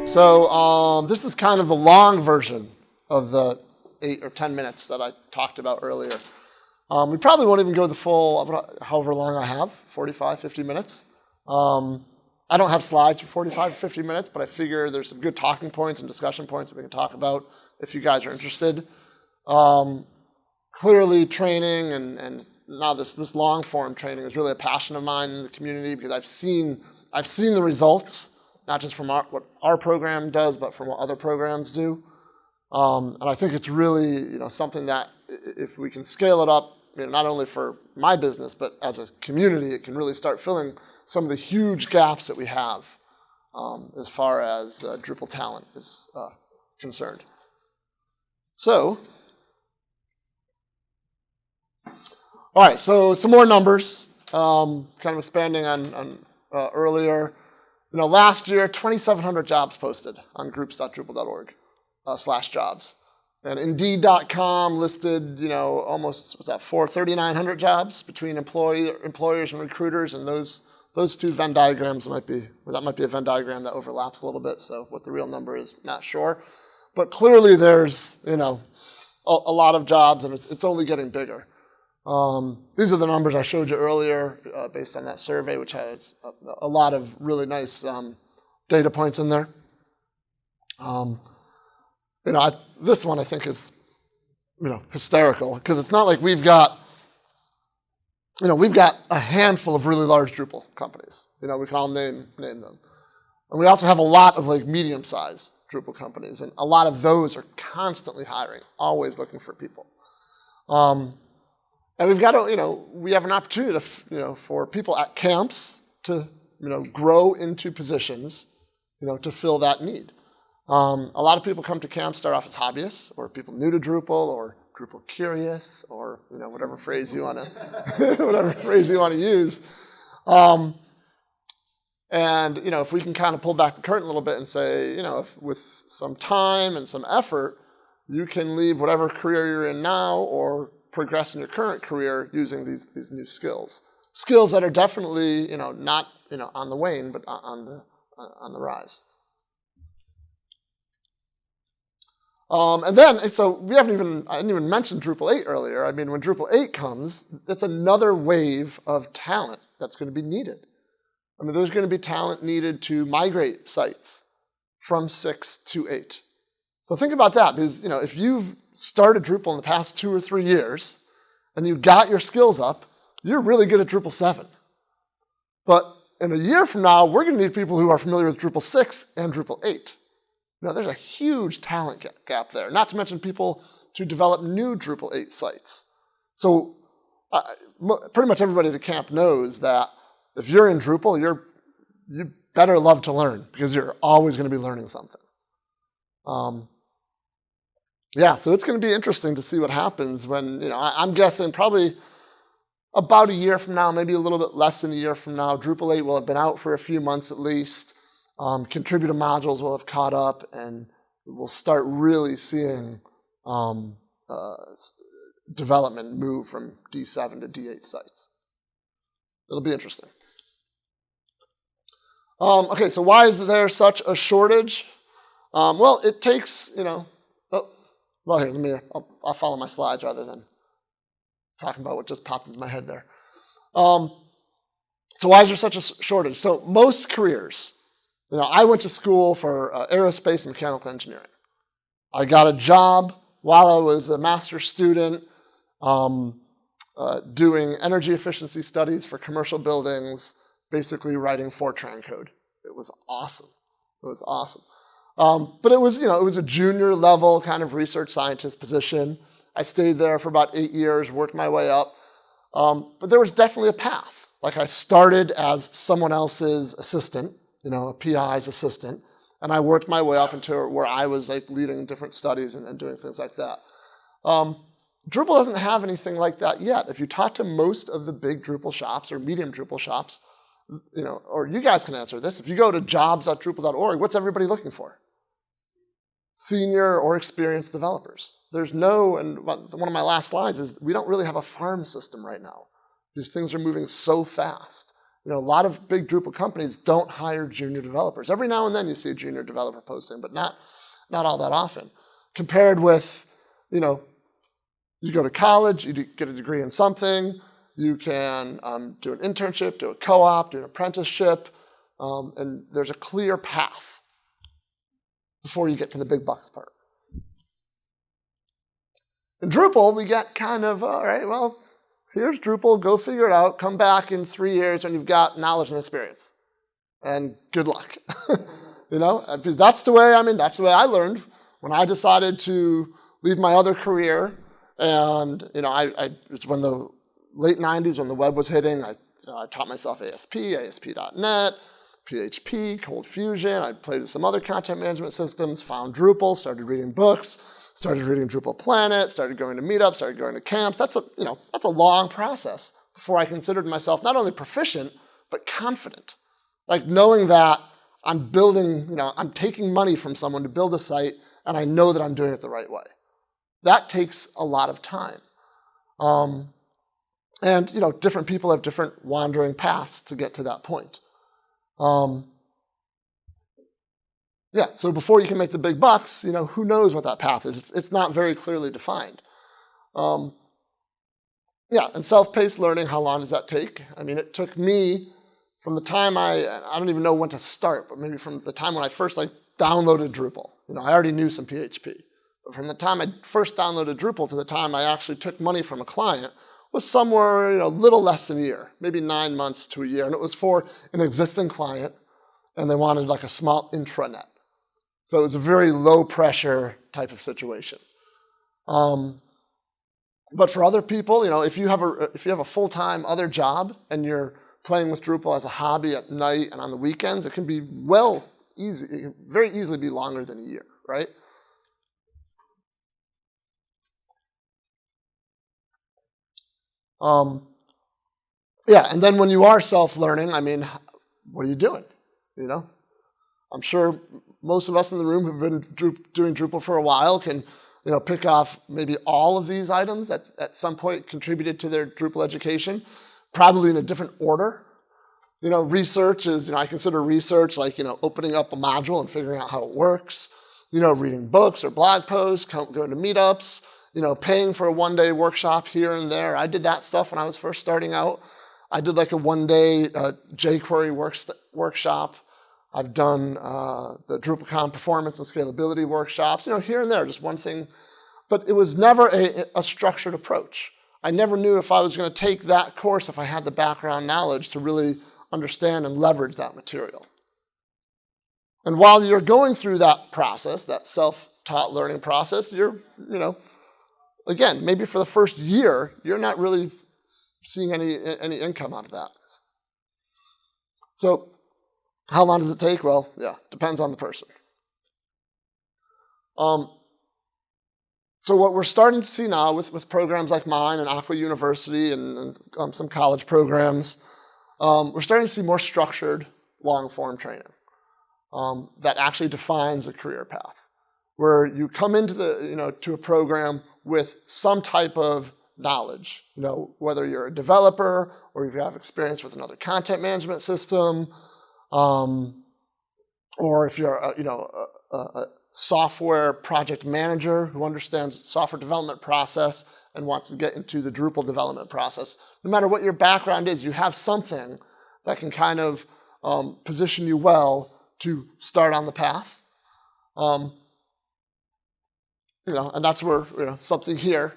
So this is kind of the long version of the 8 or 10 minutes that I talked about earlier. We probably won't even go the full, however long I have, 45, 50 minutes. I don't have slides for 45 or 50 minutes, but I figure there's some good talking points and discussion points that we can talk about if you guys are interested. Clearly, training and now this long form training is really a passion of mine in the community because I've seen the results, not just from what our program does, but from what other programs do. And I think it's really something that if we can scale it up, not only for my business, but as a community, it can really start filling some of the huge gaps that we have as far as Drupal talent is concerned. So, all right, so some more numbers, kind of expanding on earlier. Last year, 2,700 jobs posted on groups.drupal.org /jobs. And Indeed.com listed, almost, 3,900 jobs between employers and recruiters, and those two Venn diagrams that might be a Venn diagram that overlaps a little bit, so what the real number is, not sure. But clearly there's, a lot of jobs, and it's only getting bigger. These are the numbers I showed you earlier based on that survey, which has a lot of really nice data points in there. This one I think is, hysterical because it's not like we've got a handful of really large Drupal companies. We can all name them, and we also have a lot of medium-sized Drupal companies, and a lot of those are constantly hiring, always looking for people. And we've got to, we have an opportunity to, for people at camps to, grow into positions, to fill that need. A lot of people come to camp, start off as hobbyists, or people new to Drupal, or Drupal curious, or whatever phrase you want to, use. And if we can kind of pull back the curtain a little bit and say, if with some time and some effort, you can leave whatever career you're in now, or progress in your current career using these new skills that are definitely not on the wane, but on the rise. And then, so I didn't even mention Drupal 8 earlier. I mean, when Drupal 8 comes, it's another wave of talent that's going to be needed. I mean, there's going to be talent needed to migrate sites from 6 to 8. So think about that, because if you've started Drupal in the past 2 or 3 years, and you got your skills up, you're really good at Drupal 7. But in a year from now, we're going to need people who are familiar with Drupal 6 and Drupal 8. There's a huge talent gap there, not to mention people to develop new Drupal 8 sites. So pretty much everybody at the camp knows that if you're in Drupal, you better love to learn, because you're always going to be learning something. Yeah, so it's going to be interesting to see what happens when, I'm guessing probably about a year from now, maybe a little bit less than a year from now, Drupal 8 will have been out for a few months at least. Contributor modules will have caught up, and we'll start really seeing development move from D7 to D8 sites. It'll be interesting. Okay, so why is there such a shortage? Well, it takes, well, here, I'll follow my slides rather than talking about what just popped into my head there. So why is there such a shortage? So most careers, I went to school for aerospace and mechanical engineering. I got a job while I was a master's student doing energy efficiency studies for commercial buildings, basically writing Fortran code. It was awesome. But it was, it was a junior level kind of research scientist position. I stayed there for about 8 years, worked my way up. But there was definitely a path. Like I started as someone else's assistant, a PI's assistant, and I worked my way up into where I was leading different studies and doing things like that. Drupal doesn't have anything like that yet. If you talk to most of the big Drupal shops or medium Drupal shops, or you guys can answer this, if you go to jobs.drupal.org, what's everybody looking for? Senior or experienced developers. There's no, and one of my last slides is we don't really have a farm system right now. These things are moving so fast. You know, a lot of big Drupal companies don't hire junior developers. Every now and then you see a junior developer posting, but not all that often. Compared with, you know, you go to college, you get a degree in something, you can do an internship, do a co-op, do an apprenticeship, and there's a clear path before you get to the big bucks part. In Drupal, we get kind of, all right, well, here's Drupal, go figure it out, come back in 3 years when you've got knowledge and experience. And good luck. You know, because that's the way I learned when I decided to leave my other career. And, you know, it's when the late 90s, when the web was hitting, I taught myself ASP, ASP.NET, PHP, Cold Fusion. I played with some other content management systems, found Drupal, started reading books, started reading Drupal Planet, started going to meetups, started going to camps. That's a long process before I considered myself not only proficient, but confident. Like knowing that I'm building, you know, I'm taking money from someone to build a site, and I know that I'm doing it the right way. That takes a lot of time. And, you know, different people have different wandering paths to get to that point. Yeah, so before you can make the big bucks, you know, who knows what that path is? It's not very clearly defined. Yeah, and self-paced learning, how long does that take? I mean, it took me from the time I don't even know when to start, but maybe from the time when I first downloaded Drupal. You know, I already knew some PHP. But from the time I first downloaded Drupal to the time I actually took money from a client was somewhere, you know, a little less than a year, maybe 9 months to a year. And it was for an existing client, and they wanted like a small intranet. So it was a very low pressure type of situation. But for other people, you know, if you have a full-time other job and you're playing with Drupal as a hobby at night and on the weekends, it can be it can very easily be longer than a year, right? Yeah, and then when you are self-learning, I mean, what are you doing? You know, I'm sure most of us in the room who've been doing Drupal for a while can, you know, pick off maybe all of these items that at some point contributed to their Drupal education, probably in a different order. You know, research is, you know, I consider research like, you know, opening up a module and figuring out how it works, you know, reading books or blog posts, going to meetups, you know, paying for a one-day workshop here and there. I did that stuff when I was first starting out. I did like a one-day jQuery workshop. I've done the DrupalCon performance and scalability workshops, you know, here and there, just one thing. But it was never a structured approach. I never knew if I was going to take that course, if I had the background knowledge to really understand and leverage that material. And while you're going through that process, that self-taught learning process, you're, you know, again, maybe for the first year, you're not really seeing any income out of that. So how long does it take? Well, yeah, depends on the person. So what we're starting to see now with programs like mine and Aqua University and some college programs, we're starting to see more structured long-form training that actually defines a career path, where you come into to a program with some type of knowledge, you know, whether you're a developer or you have experience with another content management system, or if you're a software project manager who understands software development process and wants to get into the Drupal development process. No matter what your background is, you have something that can kind of position you well to start on the path. And that's where, something here.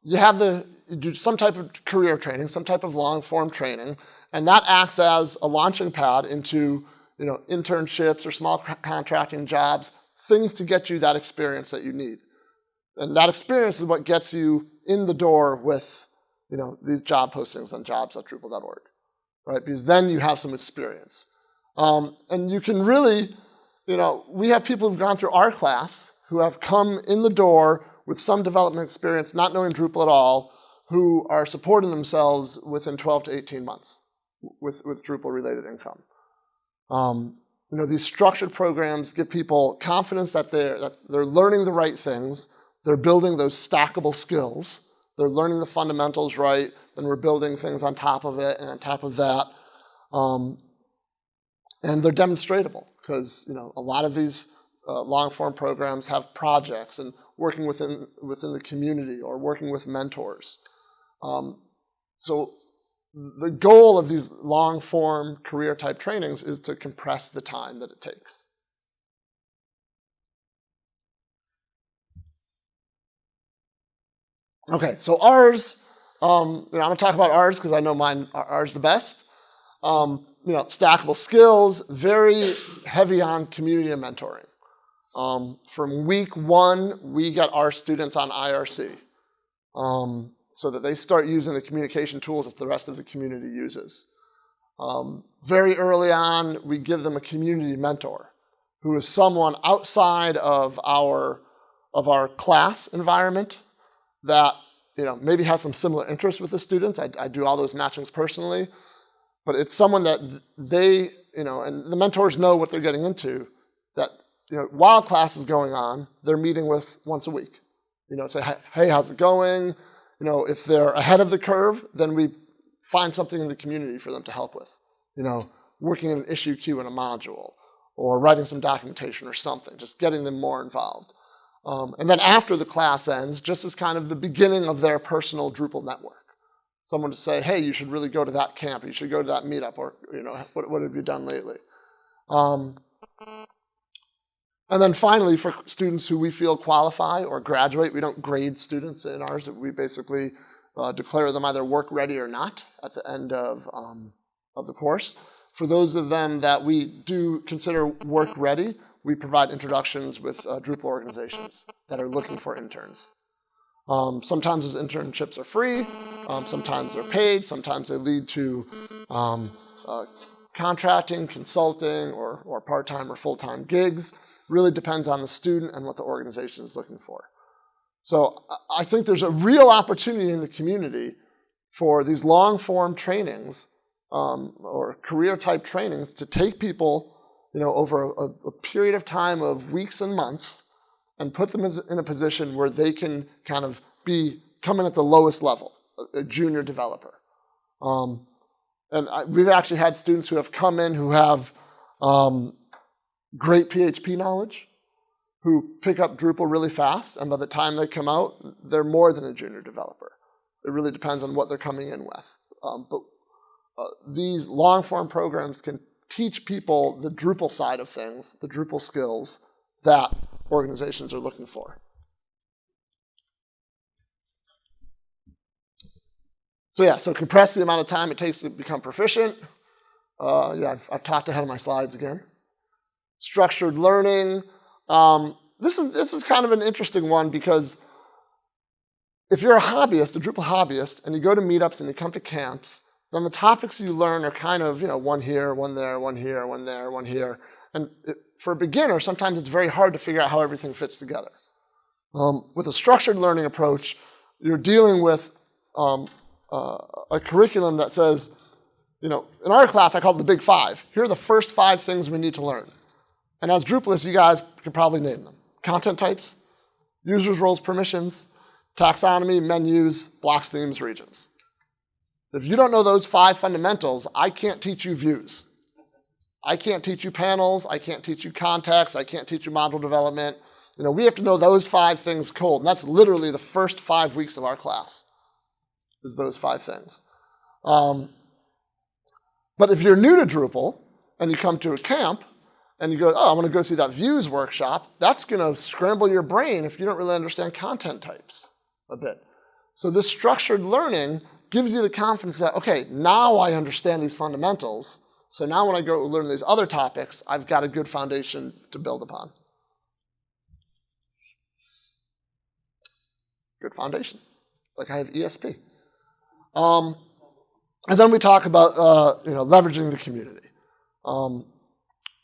You do some type of career training, some type of long-form training, and that acts as a launching pad into internships or small contracting jobs, things to get you that experience that you need. And that experience is what gets you in the door with these job postings on jobs.drupal.org, right? Because then you have some experience. And you can really, we have people who've gone through our class who have come in the door with some development experience, not knowing Drupal at all, who are supporting themselves within 12 to 18 months with Drupal-related income. These structured programs give people confidence that they're learning the right things, they're building those stackable skills, they're learning the fundamentals right, then we're building things on top of it and on top of that. And they're demonstratable because a lot of these long-form programs have projects and working within the community or working with mentors. So the goal of these long-form career-type trainings is to compress the time that it takes. Okay, so ours, I'm going to talk about ours because I know ours the best. Stackable skills, very heavy on community and mentoring. From week 1, we got our students on IRC so that they start using the communication tools that the rest of the community uses. Very early on, we give them a community mentor who is someone outside of our class environment that maybe has some similar interests with the students. I do all those matchings personally, but it's someone that they, and the mentors know what they're getting into, that while class is going on, they're meeting with once a week. Say, hey, how's it going? If they're ahead of the curve, then we find something in the community for them to help with. Working in an issue queue in a module, or writing some documentation or something, just getting them more involved. And then after the class ends, just as kind of the beginning of their personal Drupal network. Someone to say, hey, you should really go to that camp, you should go to that meetup, or what have you done lately? And then finally, for students who we feel qualify or graduate, we don't grade students in ours. We basically declare them either work ready or not at the end of the course. For those of them that we do consider work ready, we provide introductions with Drupal organizations that are looking for interns. Sometimes those internships are free, sometimes they're paid, sometimes they lead to contracting, consulting, or part-time or full-time gigs. Really depends on the student and what the organization is looking for. So I think there's a real opportunity in the community for these long-form trainings or career-type trainings to take people over a period of time of weeks and months and put them in a position where they can kind of come in at the lowest level, a junior developer. We've actually had students who have come in who have great PHP knowledge, who pick up Drupal really fast, and by the time they come out, they're more than a junior developer. It really depends on what they're coming in with. But these long-form programs can teach people the Drupal side of things, the Drupal skills that organizations are looking for. So compress the amount of time it takes to become proficient. I've talked ahead of my slides again. Structured learning. This is kind of an interesting one because if you're a hobbyist, a Drupal hobbyist, and you go to meetups and you come to camps, then the topics you learn are kind of, one here, one there, one here, one there, one here. And for a beginner, sometimes it's very hard to figure out how everything fits together. With a structured learning approach, you're dealing with a curriculum that says, in our class, I call it the Big Five. Here are the first 5 things we need to learn. And as Drupalists, you guys can probably name them. Content types, users, roles, permissions, taxonomy, menus, blocks, themes, regions. If you don't know those 5 fundamentals, I can't teach you views. I can't teach you panels. I can't teach you context. I can't teach you module development. We have to know those 5 things cold. And that's literally the first 5 weeks of our class, is those 5 things. But if you're new to Drupal and you come to a camp and you go, oh, I want to go see that views workshop, that's going to scramble your brain if you don't really understand content types a bit. So this structured learning gives you the confidence that, okay, now I understand these fundamentals. So now when I go learn these other topics, I've got a good foundation to build upon. Good foundation. Like I have ESP. And then we talk about leveraging the community.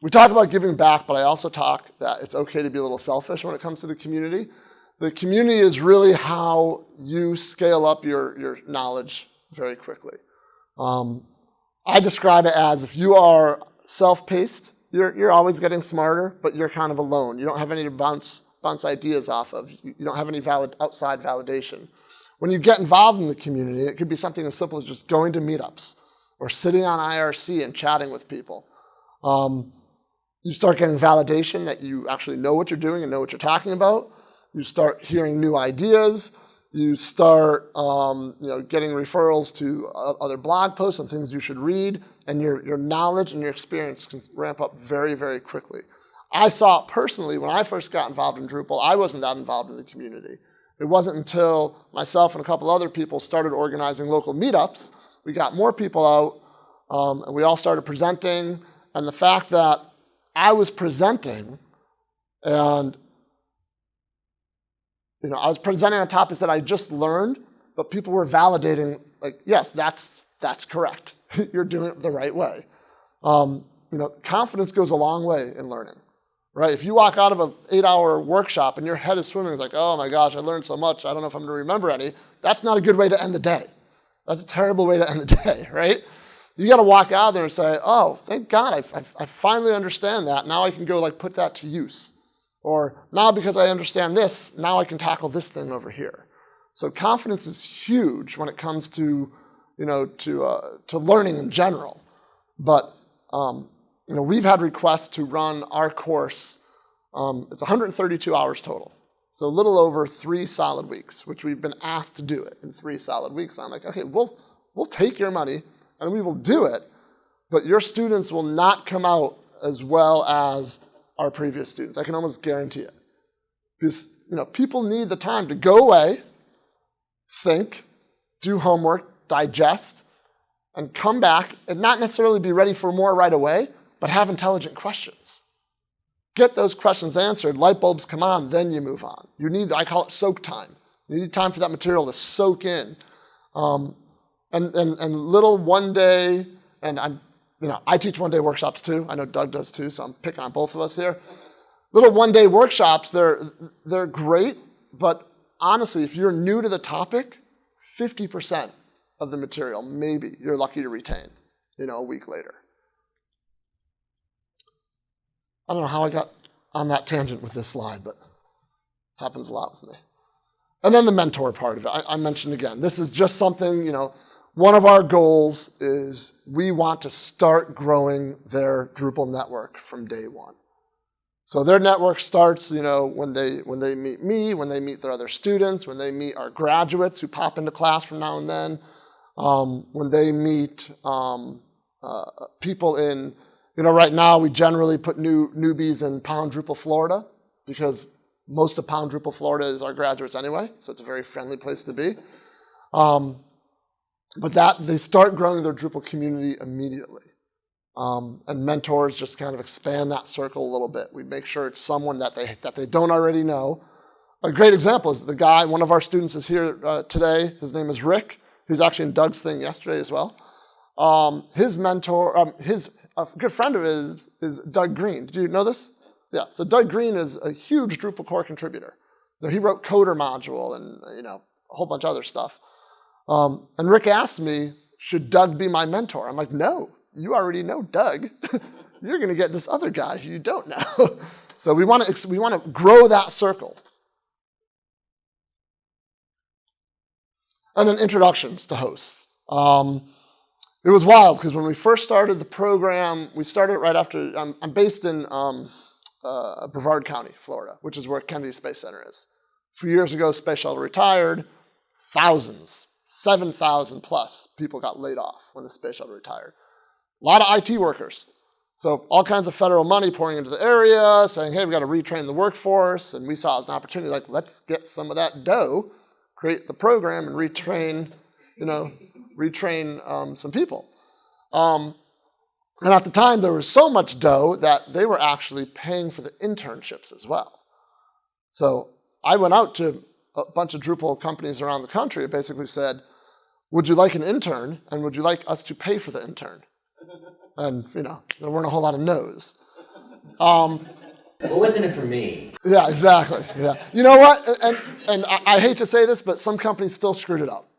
We talk about giving back, but I also talk that it's okay to be a little selfish when it comes to the community. The community is really how you scale up your knowledge very quickly. I describe it as if you are self-paced, you're always getting smarter, but you're kind of alone. You don't have any to bounce ideas off of. You don't have any outside validation. When you get involved in the community, it could be something as simple as just going to meetups or sitting on IRC and chatting with people. You start getting validation that you actually know what you're doing and know what you're talking about. You start hearing new ideas. You start getting referrals to other blog posts and things you should read, and your knowledge and your experience can ramp up very, very quickly. I saw it personally when I first got involved in Drupal. I wasn't that involved in the community. It wasn't until myself and a couple other people started organizing local meetups, we got more people out, and we all started presenting. And the fact that I was presenting, and I was presenting on topics that I just learned, but people were validating, like, yes, that's correct. You're doing it the right way. Confidence goes a long way in learning. Right? If you walk out of an 8-hour workshop and your head is swimming, it's like, oh my gosh, I learned so much, I don't know if I'm going to remember any. That's not a good way to end the day. That's a terrible way to end the day, right? You got to walk out there and say, oh, thank God, I finally understand that. Now I can go put that to use. Or now because I understand this, now I can tackle this thing over here. So confidence is huge when it comes to learning in general. But we've had requests to run our course. It's 132 hours total. So a little over 3 solid weeks, which we've been asked to do it in 3 solid weeks. I'm like, okay, we'll take your money and we will do it, but your students will not come out as well as our previous students. I can almost guarantee it. Because people need the time to go away, think, do homework, digest, and come back and not necessarily be ready for more right away, but have intelligent questions. Get those questions answered, light bulbs come on, then you move on. You need, I call it soak time. You need time for that material to soak in. And little one-day, and I teach one-day workshops too. I know Doug does too, so I'm picking on both of us here. Little one-day workshops, they're great, but honestly, if you're new to the topic, 50% of the material, maybe, you're lucky to retain, a week later. I don't know how I got on that tangent with this slide, but it happens a lot with me. And then the mentor part of it, I mentioned again, this is just something, one of our goals is we want to start growing their Drupal network from day one. So their network starts, when they meet me, when they meet their other students, when they meet our graduates who pop into class from now and then, when they meet people in, right now we generally put newbies in Pound Drupal, Florida, because most of Pound Drupal, Florida is our graduates anyway, so it's a very friendly place to be. But they start growing their Drupal community immediately. And mentors just kind of expand that circle a little bit. We make sure it's someone that they don't already know. A great example is the guy, one of our students is here today. His name is Rick. He was actually in Doug's thing yesterday as well. His mentor, a good friend of his is Doug Green. Did you know this? Yeah, so Doug Green is a huge Drupal core contributor. He wrote Coder module and a whole bunch of other stuff. And Rick asked me, should Doug be my mentor? I'm like, no, you already know Doug. You're going to get this other guy who you don't know. So we want to grow that circle. And then introductions to hosts. It was wild because when we first started the program, we started right after, I'm based in Brevard County, Florida, which is where Kennedy Space Center is. A few years ago, Space Shuttle retired. Thousands, 7,000 plus people got laid off when the Space Shuttle retired. A lot of IT workers. So all kinds of federal money pouring into the area, saying, hey, we've got to retrain the workforce. And we saw it as an opportunity, like, let's get some of that dough, create the program, and retrain some people. And at the time, there was so much dough that they were actually paying for the internships as well. So I went out to a bunch of Drupal companies around the country and basically said, would you like an intern, and would you like us to pay for the intern? And, there weren't a whole lot of no's. What wasn't it for me? Yeah, exactly. Yeah. You know what? And I hate to say this, but some companies still screwed it up,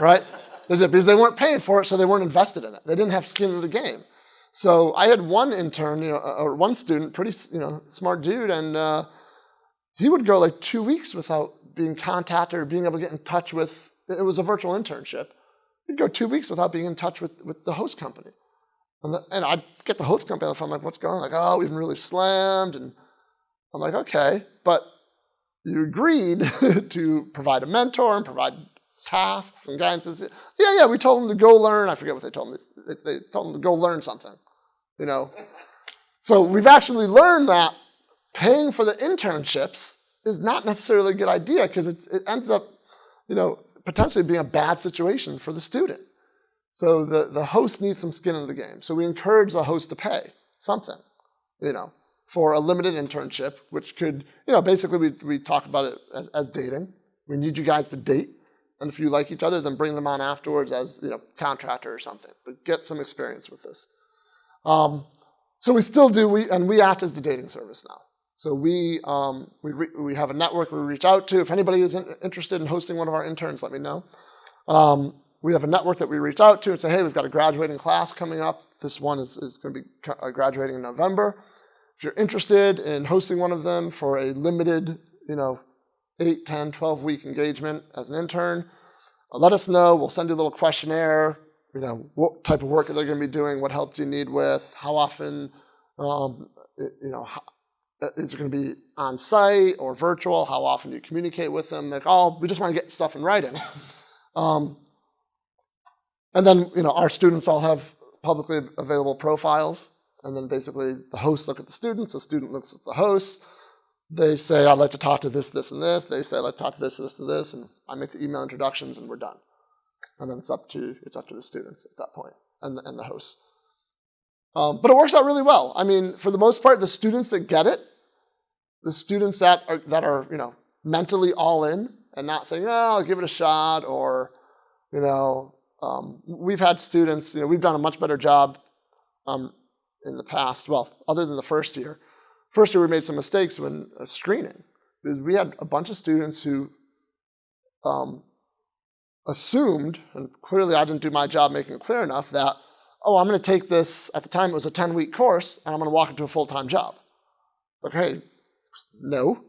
right? Because they weren't paying for it, so they weren't invested in it. They didn't have skin in the game. So I had one intern, or one student, pretty, smart dude, and he would go like 2 weeks without being contacted or being able to get in touch with it was a virtual internship, you'd go 2 weeks without being in touch with the host company. And I'd get the host company on the phone, like, what's going on? Like, oh, we've been really slammed. And I'm like, okay, but you agreed to provide a mentor and provide tasks and guidance. Yeah, we told them to go learn. I forget what they told me. They told them to go learn something, you know. So we've actually learned that paying for the internships is not necessarily a good idea because it ends up, you know, potentially being a bad situation for the student. So the host needs some skin in the game. So we encourage the host to pay something, you know, for a limited internship, which could, you know, basically we talk about it as dating. We need you guys to date. And if you like each other, then bring them on afterwards as, you know, contractor or something. But get some experience with this. So we still do, we act as the dating service now. So we have a network we reach out to. If anybody is interested in hosting one of our interns, let me know. We have a network that we reach out to and say, hey, we've got a graduating class coming up. This one is going to be graduating in November. If you're interested in hosting one of them for a limited, you know, 8, 10, 12-week engagement as an intern, let us know. We'll send you a little questionnaire, you know, what type of work are they going to be doing, what help do you need with, how often, you know, is it going to be on site or virtual, how often do you communicate with them, like, oh, we just want to get stuff in writing. And then, you know, our students all have publicly available profiles. And then basically the hosts look at the students, the student looks at the hosts. They say, I'd like to talk to this, this, and this. They say, I'd like to talk to this, this, and this. And I make the email introductions and we're done. And then it's up to the students at that point and the hosts. But it works out really well. I mean, for the most part, the students that get it, the students that are, you know, mentally all in and not saying, oh, I'll give it a shot, or, you know, we've had students, you know, we've done a much better job in the past, well, other than the first year. First year we made some mistakes when screening. We had a bunch of students who assumed, and clearly I didn't do my job making it clear enough, that, oh, I'm going to take this, at the time it was a 10-week course, and I'm going to walk into a full-time job. It's like, hey, no,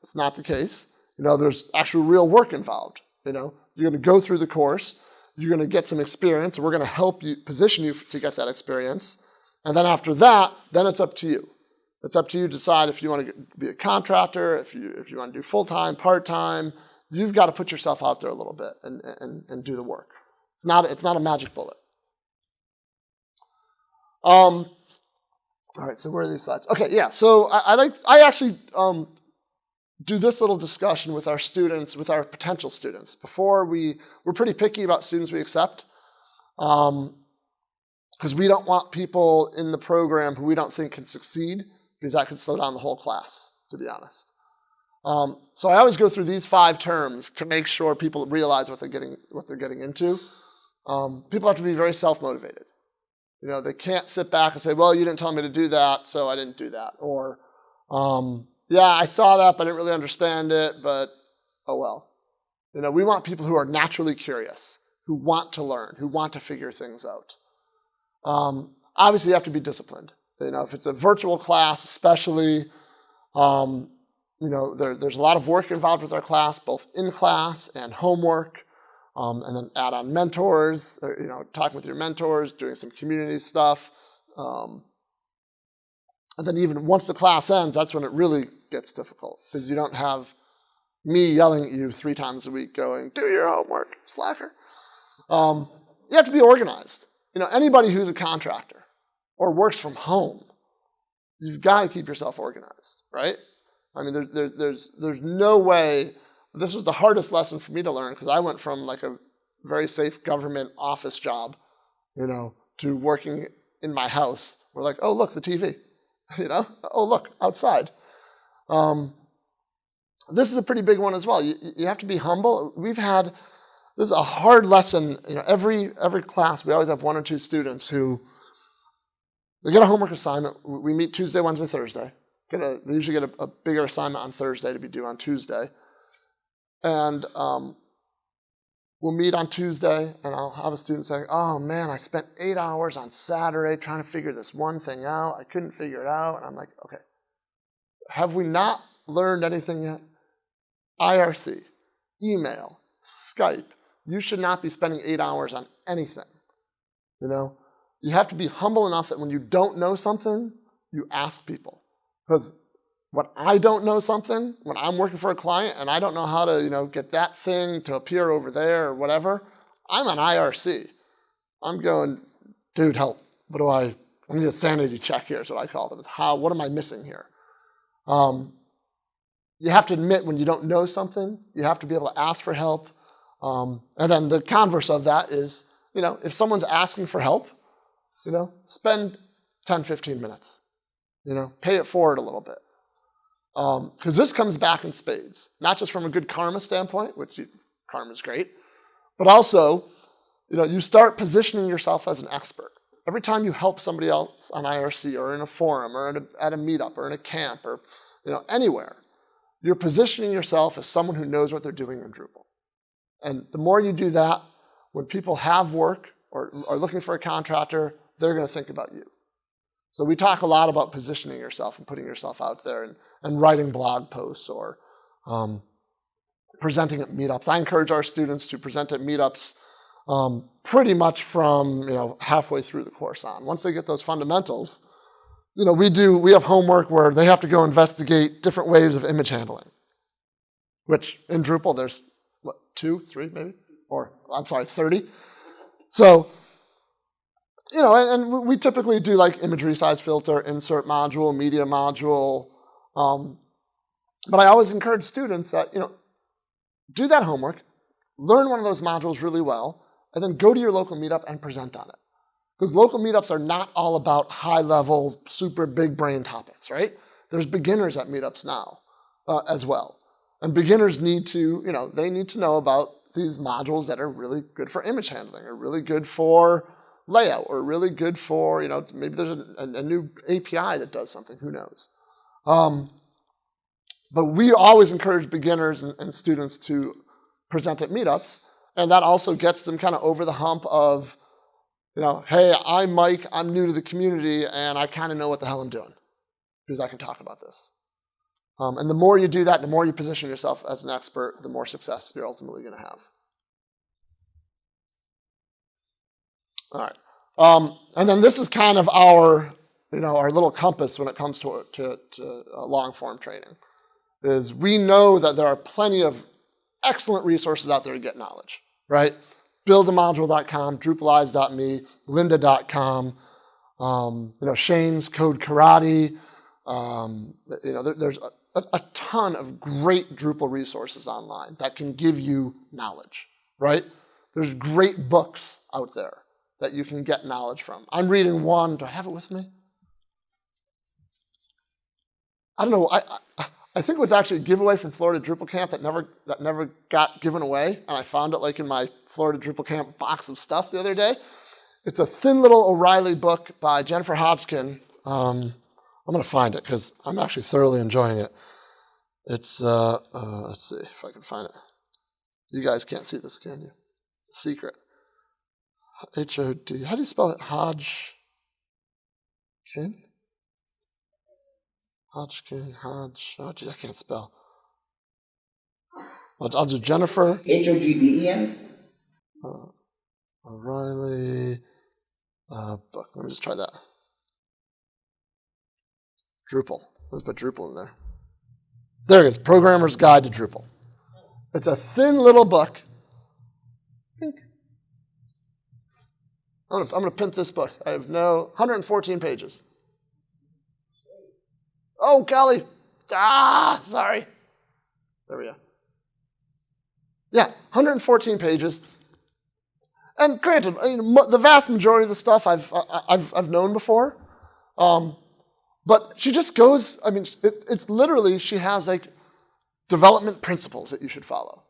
it's not the case. You know, there's actual real work involved. You know, you're going to go through the course, you're going to get some experience, and we're going to help you, position you to get that experience. And then after that, then it's up to you. It's up to you to decide if you want to be a contractor, if you want to do full-time, part-time. You've got to put yourself out there a little bit and do the work. It's not a magic bullet. All right, so where are these slides? Okay, yeah, so I actually do this little discussion with our students, with our potential students. Before we're pretty picky about students we accept, because we don't want people in the program who we don't think can succeed, because that could slow down the whole class, to be honest. So I always go through these 5 terms to make sure people realize what they're getting into. People have to be very self-motivated. You know, they can't sit back and say, well, you didn't tell me to do that, so I didn't do that. Or, yeah, I saw that, but I didn't really understand it, but oh well. You know, we want people who are naturally curious, who want to learn, who want to figure things out. Obviously, you have to be disciplined. You know, if it's a virtual class especially, you know, there's a lot of work involved with our class, both in class and homework. And then add on mentors, or, you know, talking with your mentors, doing some community stuff. And then even once the class ends, that's when it really gets difficult, because you don't have me yelling at you 3 times a week going, do your homework, slacker. You have to be organized. You know, anybody who's a contractor or works from home, you've got to keep yourself organized, right? I mean, there's no way. This was the hardest lesson for me to learn, because I went from like a very safe government office job, you know, to working in my house. We're like, oh, look, the TV, you know, oh, look, outside. This is a pretty big one as well. You have to be humble. This is a hard lesson. You know, every class, we always have 1 or 2 students who, they get a homework assignment. We meet Tuesday, Wednesday, Thursday. They usually get a bigger assignment on Thursday to be due on Tuesday. And we'll meet on Tuesday, and I'll have a student saying, oh, man, I spent 8 hours on Saturday trying to figure this one thing out. I couldn't figure it out. And I'm like, okay, have we not learned anything yet? IRC, email, Skype. You should not be spending 8 hours on anything. You know, you have to be humble enough that when you don't know something, you ask people. Because when I don't know something, when I'm working for a client and I don't know how to, you know, get that thing to appear over there or whatever, I'm on IRC. I'm going, dude, help. I need a sanity check here is what I call it. It's what am I missing here? You have to admit when you don't know something. You have to be able to ask for help. And then the converse of that is, you know, if someone's asking for help, you know, spend 10, 15 minutes. You know, pay it forward a little bit. Because this comes back in spades, not just from a good karma standpoint, which karma's great, but also, you know, you start positioning yourself as an expert. Every time you help somebody else on IRC or in a forum or at a meetup or in a camp or, you know, anywhere, you're positioning yourself as someone who knows what they're doing in Drupal. And the more you do that, when people have work or are looking for a contractor, they're going to think about you. So we talk a lot about positioning yourself and putting yourself out there and writing blog posts or presenting at meetups. I encourage our students to present at meetups pretty much from, you know, halfway through the course on. Once they get those fundamentals, you know, we have homework where they have to go investigate different ways of image handling, which in Drupal there's, what, 2, 3 maybe? Or, I'm sorry, 30. So, you know, and we typically do like imagery size filter, insert module, media module. But I always encourage students that, you know, do that homework, learn one of those modules really well, and then go to your local meetup and present on it. Because local meetups are not all about high-level, super big-brain topics, right? There's beginners at meetups now as well. And beginners need to, you know, they need to know about these modules that are really good for image handling, or really good for layout, or really good for, you know, maybe there's a new API that does something, who knows. But we always encourage beginners and students to present at meetups, and that also gets them kind of over the hump of, you know, hey, I'm Mike, I'm new to the community, and I kind of know what the hell I'm doing, because I can talk about this. And the more you do that, the more you position yourself as an expert, the more success you're ultimately going to have. All right. And then this is kind of our, you know, our little compass when it comes to long-form training, is we know that there are plenty of excellent resources out there to get knowledge, right? Buildamodule.com, Drupalize.me, Lynda.com, you know, Shane's Code Karate. You know, there's a ton of great Drupal resources online that can give you knowledge, right? There's great books out there that you can get knowledge from. I'm reading one. Do I have it with me? I don't know. I think it was actually a giveaway from Florida Drupal Camp that never got given away, and I found it like in my Florida Drupal Camp box of stuff the other day. It's a thin little O'Reilly book by Jennifer Hodgkin. I'm going to find it because I'm actually thoroughly enjoying it. It's let's see if I can find it. You guys can't see this, can you? It's a secret. H-O-D. How do you spell it? Hodgkin? Hodgkin, Hodge. Oh, geez, I can't spell. I'll do Jennifer. Hodgden? O'Reilly. Book. Let me just try that. Drupal. Let's put Drupal in there. There it is. Programmer's Guide to Drupal. It's a thin little book. Pink. I'm going to print this book. I have 114 pages. Oh, golly. Sorry. There we go. Yeah, 114 pages. And granted, the vast majority of the stuff I've known before. But she just goes, I mean, it's literally, she has like development principles that you should follow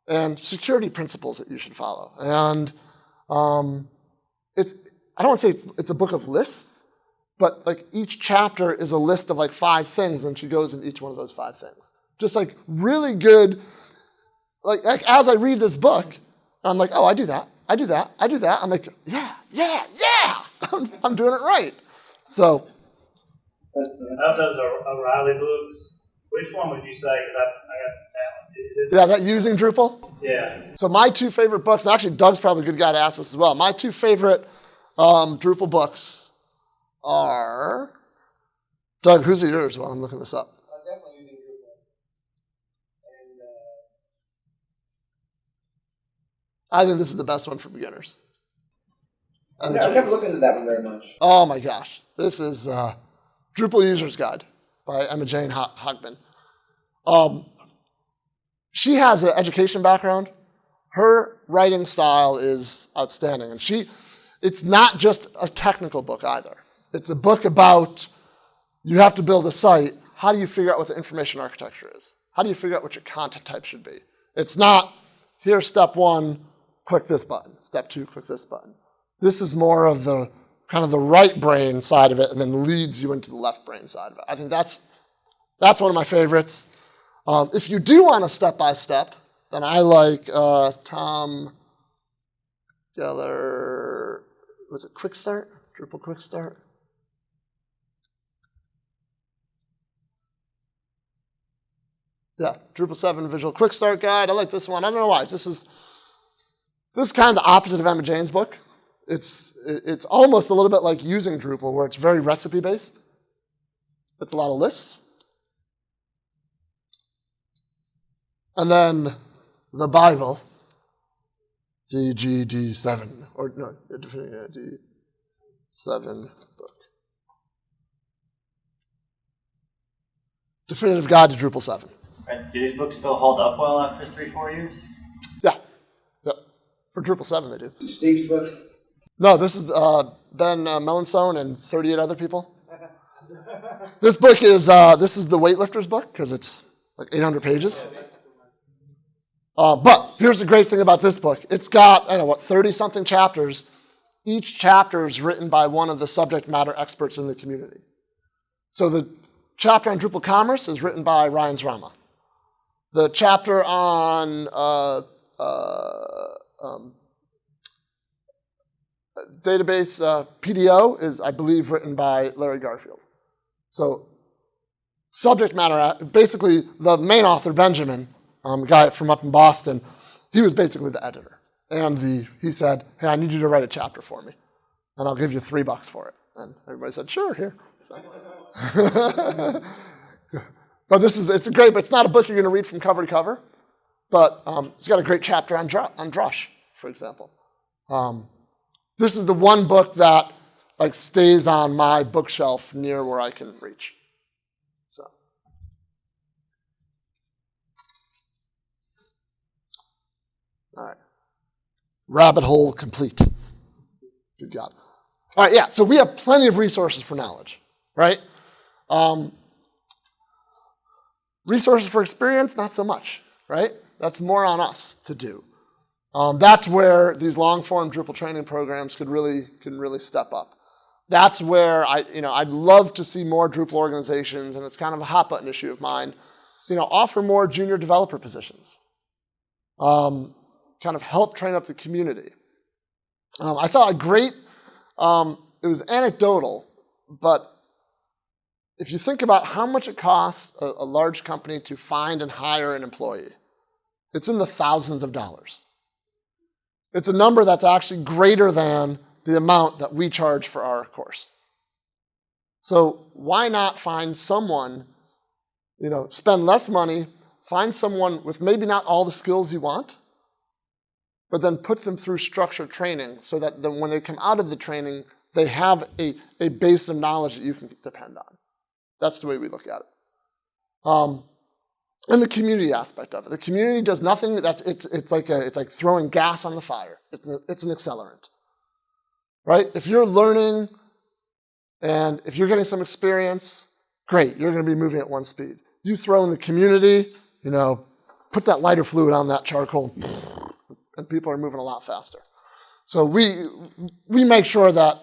and security principles that you should follow. And I don't want to say it's a book of lists, but like each chapter is a list of like 5 things, and she goes in each one of those 5 things. Just like really good, like as I read this book, I'm like, oh, I do that. I'm like, yeah. I'm doing it right. So. Of those O'Reilly books, Which one would you say? Because I got that one. Is this Yeah, that using Drupal? Yeah. So my two favorite books, and actually Doug's probably a good guy to ask this as well. My two favorite Drupal books are, Doug, who's yours while I'm looking this up? Definitely using Drupal. And I think this is the best one for beginners. I've never looked into that one very much. Oh my gosh. This is Drupal User's Guide by Emma Jane Hogman. She has an education background. Her writing style is outstanding. And it's not just a technical book either. It's a book about, you have to build a site. How do you figure out what the information architecture is? How do you figure out what your content type should be? It's not, here's step one, click this button. Step two, click this button. This is more of the kind of the right brain side of it and then leads you into the left brain side of it. I think that's one of my favorites. If you do want a step-by-step, then I like Tom Geller, was it Quick Start? Drupal Quick Start? Yeah, Drupal 7 Visual Quick Start Guide. I like this one. I don't know why. This is kind of the opposite of Emma Jane's book. It's almost a little bit like using Drupal, where it's very recipe-based. It's a lot of lists. And then the Bible, DGD7, or no, D7 book. Definitive Guide to Drupal 7. Right. Do these books still hold up well after 3-4 years? Yeah. Yep. For Drupal 7 they do. Steve's book? No, this is Ben Melanson and 38 other people. This book is, this is the weightlifter's book, because it's like 800 pages. But here's the great thing about this book. It's got, 30-something chapters. Each chapter is written by one of the subject matter experts in the community. So the chapter on Drupal Commerce is written by Ryan Zrama. The chapter on database PDO is, I believe, written by Larry Garfield. So subject matter, basically the main author, Benjamin, a guy from up in Boston, he was basically the editor. And he said, hey, I need you to write a chapter for me. And I'll give you $3 for it. And everybody said, sure, here. So. But it's great, but it's not a book you're going to read from cover to cover. But it's got a great chapter on Drush, for example. This is the one book that stays on my bookshelf near where I can reach. So. All right. Rabbit hole complete. Good job. All right, yeah, so we have plenty of resources for knowledge, right? Resources for experience, not so much, right? That's more on us to do. That's where these long-form Drupal training programs can really step up. That's where I'd love to see more Drupal organizations, and it's kind of a hot button issue of mine, offer more junior developer positions. Kind of help train up the community. I saw a great, it was anecdotal, but if you think about how much it costs a large company to find and hire an employee, it's in the thousands of dollars. It's a number that's actually greater than the amount that we charge for our course. So why not find someone, spend less money, find someone with maybe not all the skills you want, but then put them through structured training so that then when they come out of the training, they have a base of knowledge that you can depend on. That's the way we look at it. And the community aspect of it. The community does nothing. It's like throwing gas on the fire. It's an accelerant, right? If you're learning and if you're getting some experience, great. You're going to be moving at one speed. You throw in the community, put that lighter fluid on that charcoal, and people are moving a lot faster. So we make sure that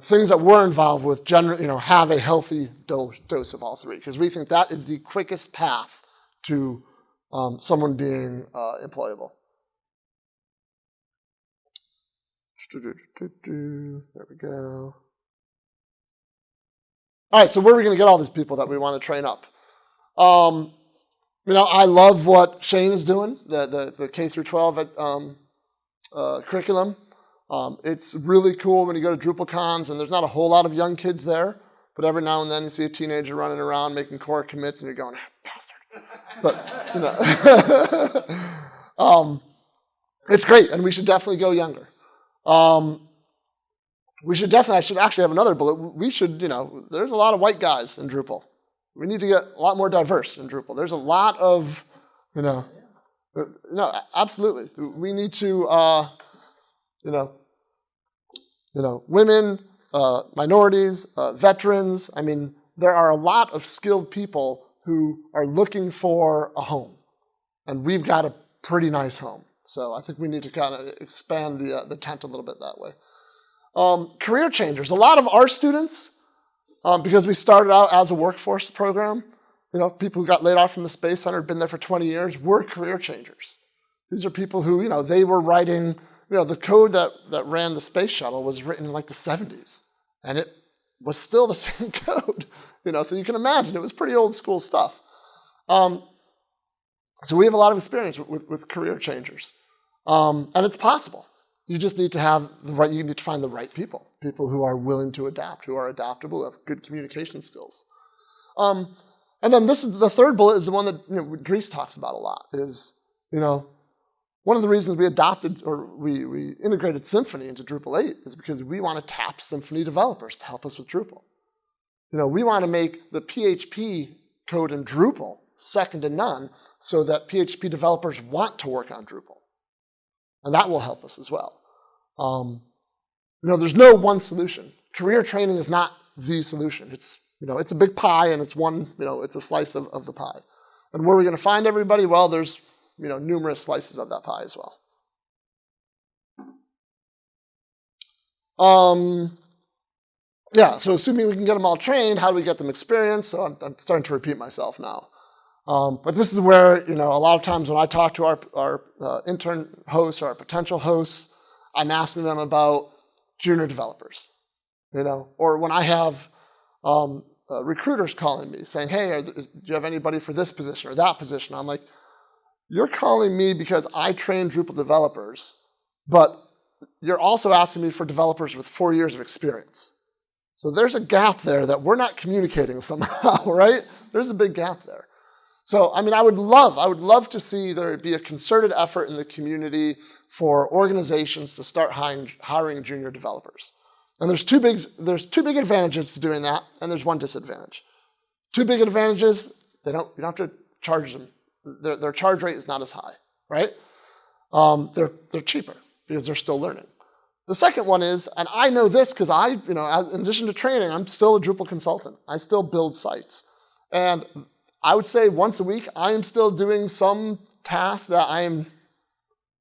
things that we're involved with have a healthy dose of all three, because we think that is the quickest path to someone being employable. There we go. All right, so where are we going to get all these people that we want to train up? I love what Shane's doing, the K through 12 curriculum. It's really cool when you go to DrupalCons, and there's not a whole lot of young kids there, but every now and then you see a teenager running around making core commits, and you're going, bastard. But, it's great, and we should definitely go younger. I should actually have another bullet. We should, there's a lot of white guys in Drupal. We need to get a lot more diverse in Drupal. There's a lot of, absolutely. We need to, women, minorities, veterans. I mean, there are a lot of skilled people who are looking for a home, and we've got a pretty nice home. So I think we need to kind of expand the tent a little bit that way. Career changers. A lot of our students, because we started out as a workforce program, people who got laid off from the Space Center, been there for 20 years, were career changers. These are people who, they were writing, the code that ran the space shuttle was written in like the 70s, and it was still the same code, so you can imagine it was pretty old school stuff. So we have a lot of experience with career changers, and it's possible. You just need to have you need to find the right people who are willing to adapt, who are adaptable, who have good communication skills. And then the third bullet is the one that Dries talks about a lot, is, one of the reasons we adopted or we integrated Symfony into Drupal 8 is because we want to tap Symfony developers to help us with Drupal. We want to make the PHP code in Drupal second to none so that PHP developers want to work on Drupal. And that will help us as well. There's no one solution. Career training is not the solution. It's, it's a big pie, and it's one, it's a slice of the pie. And where are we going to find everybody? Well, there's, numerous slices of that pie as well. So assuming we can get them all trained, how do we get them experience? So I'm starting to repeat myself now. But this is where, a lot of times when I talk to our intern hosts or our potential hosts, I'm asking them about junior developers, or when I have recruiters calling me saying, hey, do you have anybody for this position or that position? I'm like, you're calling me because I train Drupal developers, but you're also asking me for developers with 4 years of experience. So there's a gap there that we're not communicating somehow, right? There's a big gap there. So, I would love to see there be a concerted effort in the community for organizations to start hiring junior developers. And there's two big advantages to doing that, and there's one disadvantage. Two big advantages: you don't have to charge them. Their charge rate is not as high, right? They're cheaper because they're still learning. The second one is, and I know this because in addition to training, I'm still a Drupal consultant. I still build sites, and I would say once a week, I am still doing some task that I am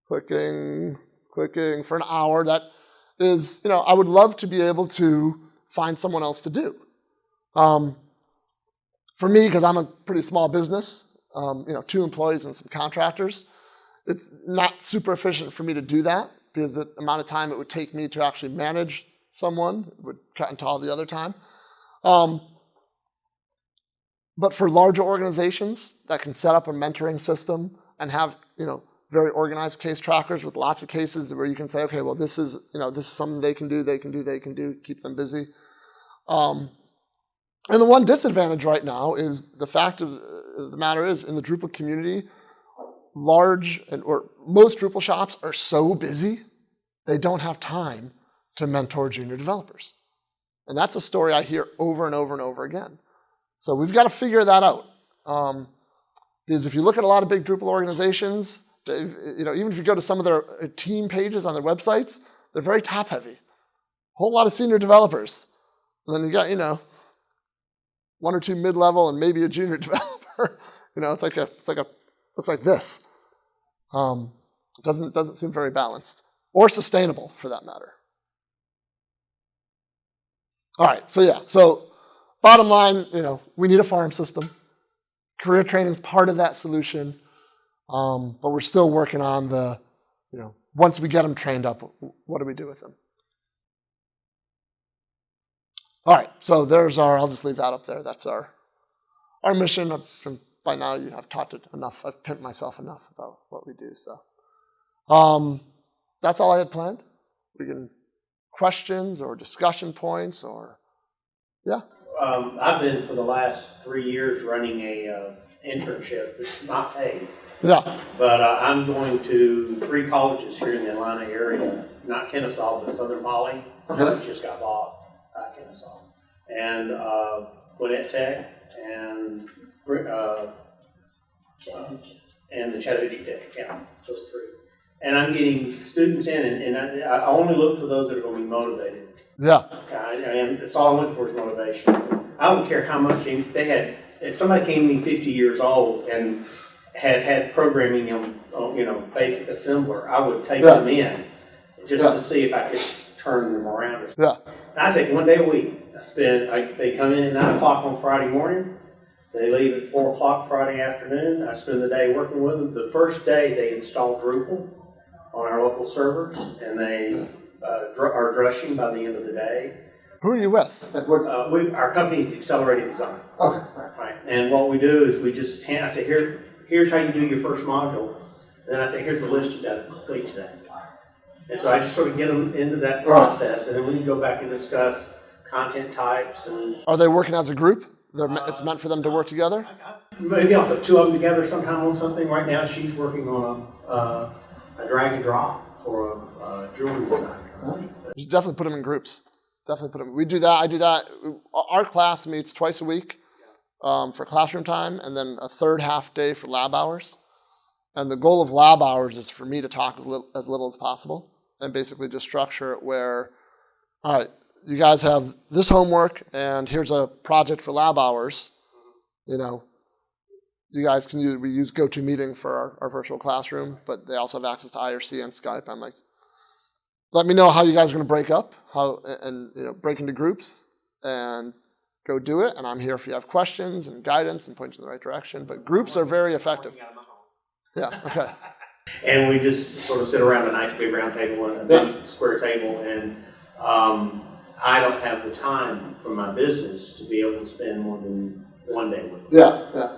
clicking for an hour that is, I would love to be able to find someone else to do. For me, because I'm a pretty small business, 2 employees and some contractors, it's not super efficient for me to do that because the amount of time it would take me to actually manage someone would cut into all the other time. But for larger organizations that can set up a mentoring system and have, very organized case trackers with lots of cases where you can say, okay, well, this is something they can do, keep them busy. And the one disadvantage right now is the fact of the matter is in the Drupal community, most Drupal shops are so busy, they don't have time to mentor junior developers. And that's a story I hear over and over and over again. So we've got to figure that out. Because if you look at a lot of big Drupal organizations, even if you go to some of their team pages on their websites, they're very top-heavy. A whole lot of senior developers. And then you got, 1 or 2 mid-level and maybe a junior developer. It's looks like this. It doesn't seem very balanced or sustainable for that matter. All right, so bottom line, we need a farm system. Career training is part of that solution, but we're still working on the, once we get them trained up, what do we do with them? All right, so there's I'll just leave that up there. That's our our mission, by now you have taught it enough, I've pimped myself enough about what we do. So that's all I had planned. We can questions or discussion points or, yeah. I've been for the last 3 years running a internship. It's not paid. Yeah. But I'm going to 3 colleges here in the Atlanta area, not Kennesaw, but Southern Poly. Okay. It just got bought by Kennesaw. And Gwinnett Tech and the Chattahoochee Tech, yeah, those 3. And I'm getting students in, and I only look for those that are going to be motivated. Yeah. And that's all I'm looking for is motivation. I don't care how much they had. If somebody came to me 50 years old and had programming on, basic assembler, I would take them in just to see if I could turn them around. Yeah. And I take 1 day a week. They come in at 9 o'clock on Friday morning. They leave at 4 o'clock Friday afternoon. I spend the day working with them. The first day they install Drupal on our local servers, and they are drushing by the end of the day. Who are you with? Our company is Accelerated Design. Okay. Right. And what we do is we just I say, here's how you do your first module. And then I say, here's the list you got to complete today. And so I just sort of get them into that process, and then we can go back and discuss content types. And Are they working as a group? It's meant for them to work together? Maybe I'll put 2 of them together sometime on something. Right now she's working on a drag and drop for a jewelry designer. You definitely put them in groups. Definitely put them. We do that. I do that. Our class meets twice a week for classroom time, and then a third half day for lab hours. And the goal of lab hours is for me to talk as little as possible, and basically just structure it where, all right, you guys have this homework, and here's a project for lab hours. You guys we use GoToMeeting for our virtual classroom, but they also have access to IRC and Skype. I'm like, let me know how you guys are going to break up, break into groups, and go do it. And I'm here if you have questions and guidance and point you in the right direction. But groups are very effective. Yeah. Okay. And we just sort of sit around a nice big round table and a big square table, and I don't have the time from my business to be able to spend more than 1 day with them. Yeah.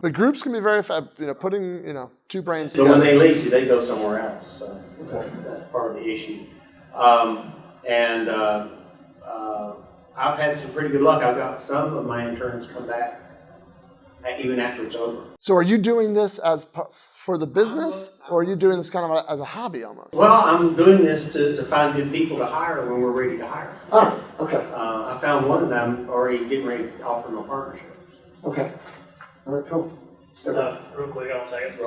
But groups can be very effective. Putting 2 brains together. So when they leave, they go somewhere else. So that's part of the issue. I've had some pretty good luck. I've got some of my interns come back even after it's over. So are you doing this for the business, or are you doing this kind of as a hobby almost? Well, I'm doing this to find good people to hire when we're ready to hire. Oh, okay. I found one, and I'm already getting ready to offer them a partnership. Okay. All right, cool. Real quick, I'll take it.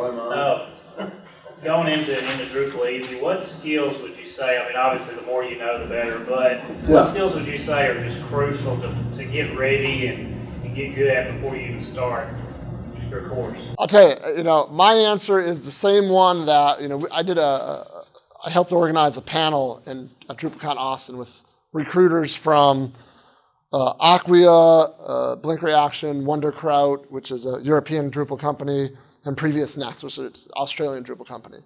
Going into Drupal Easy, what skills would you say? I mean, obviously, the more you know, the better. But what skills would you say are just crucial to get ready and get good at before you even start your course? I'll tell you. My answer is the same one that I helped organize a panel at DrupalCon Austin with recruiters from Acquia, Blink Reaction, Wonderkraut, which is a European Drupal company, and Previous Next, which is an Australian Drupal company.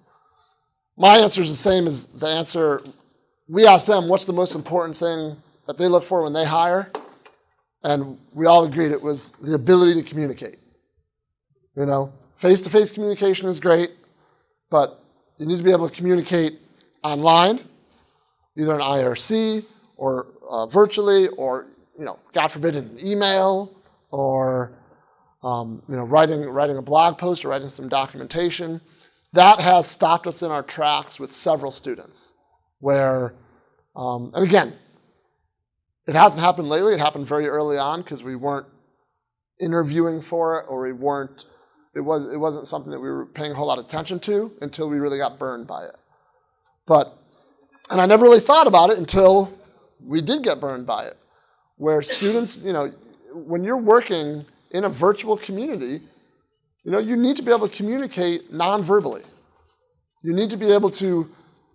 My answer is the same as the answer. We asked them what's the most important thing that they look for when they hire, and we all agreed it was the ability to communicate. Face-to-face communication is great, but you need to be able to communicate online, either in IRC or virtually, or God forbid, an email, or writing a blog post or writing some documentation. That has stopped us in our tracks with several students. Where, and again, it hasn't happened lately. It happened very early on because we weren't interviewing for it, or it wasn't something that we were paying a whole lot of attention to until we really got burned by it. And I never really thought about it until we did get burned by it. Where students, when you're working in a virtual community, you need to be able to communicate non-verbally. You need to be able to,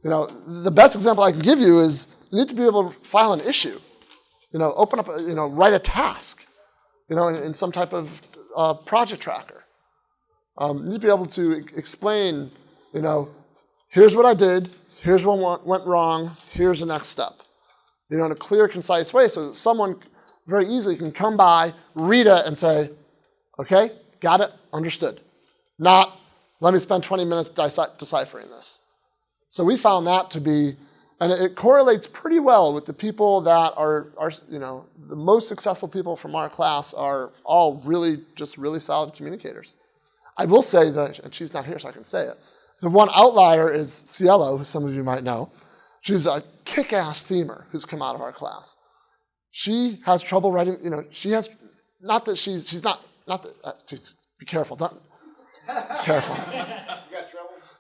the best example I can give you is you need to be able to file an issue, open up, write a task, in some type of project tracker. You need to be able to explain, here's what I did, here's what went wrong, here's the next step. In a clear, concise way, so that someone very easily can come by, read it, and say, Okay, got it, understood. Not, let me spend 20 minutes deciphering this. So we found that to be, and it correlates pretty well with the people that are the most successful people from our class are all really solid communicators. I will say that, and she's not here so I can say it, the one outlier is Cielo, who some of you might know. She's a kick-ass themer who's come out of our class. She has trouble writing, she has, not that she's not that, be careful, don't, be careful.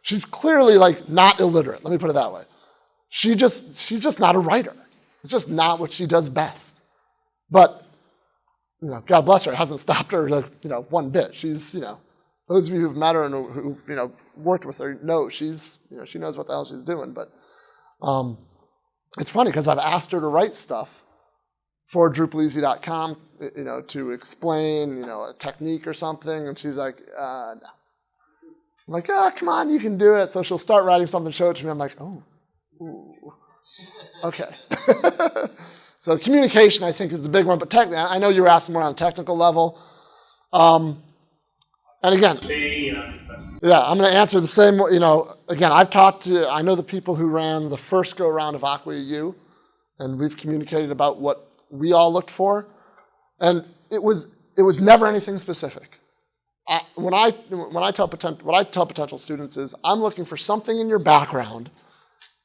She's clearly not illiterate, let me put it that way. She's just not a writer. It's just not what she does best. But, God bless her, it hasn't stopped her, one bit. She's, those of you who've met her and who've, worked with her know she knows what the hell she's doing. But it's funny because I've asked her to write stuff for DrupalEasy.com, to explain, a technique or something, and she's like, no. I'm like, come on, you can do it. So she'll start writing something, show it to me. I'm like, oh, ooh, okay. So communication, I think, is the big one. But technically, I know you were asking more on a technical level. And again, yeah, I'm going to answer the same, again, I know the people who ran the first go-around of Aqua EU, and we've communicated about what we all looked for, and it was never anything specific. What I tell potential students is, I'm looking for something in your background,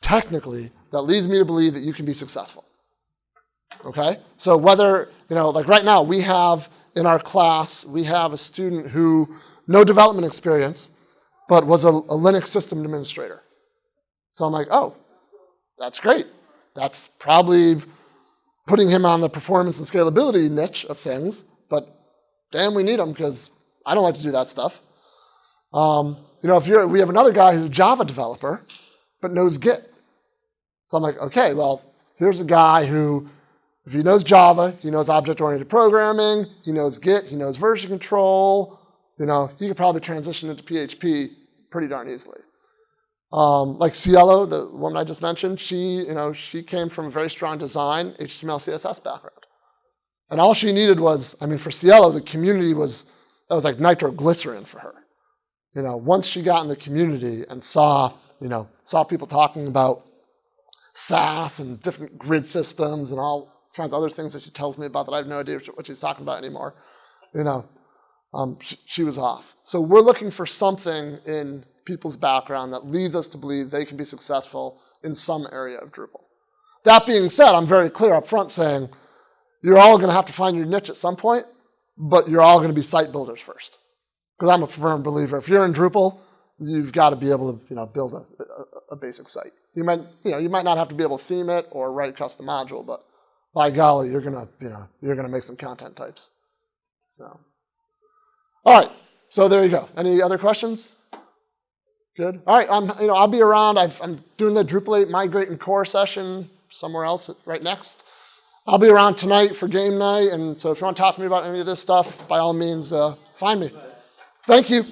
technically, that leads me to believe that you can be successful. Okay? So whether, right now, we have in our class, we have a student who, no development experience, but was a Linux system administrator. So I'm like, oh, that's great. That's probably putting him on the performance and scalability niche of things, but damn, we need him because I don't like to do that stuff. We have another guy who's a Java developer, but knows Git. So I'm like, okay, well, here's a guy who, if he knows Java, he knows object-oriented programming, he knows Git, he knows version control, he could probably transition into PHP pretty darn easily. Like Cielo, the woman I just mentioned, she came from a very strong design, HTML, CSS background. And all she needed was, for Cielo, the community that was like nitroglycerin for her. Once she got in the community and saw people talking about SAS and different grid systems and all kinds of other things that she tells me about that I have no idea what she's talking about anymore, she was off. So we're looking for something in people's background that leads us to believe they can be successful in some area of Drupal. That being said, I'm very clear up front saying, you're all going to have to find your niche at some point, but you're all going to be site builders first. Because I'm a firm believer, if you're in Drupal, you've got to be able to build a basic site. You might not have to be able to theme it or write a custom module, but by golly, you're gonna make some content types. So, all right. So there you go. Any other questions? Good. All right. I'll be around. I'm doing the Drupal 8 Migrate and Core session somewhere else right next. I'll be around tonight for game night, and so if you want to talk to me about any of this stuff, by all means, find me. Thank you.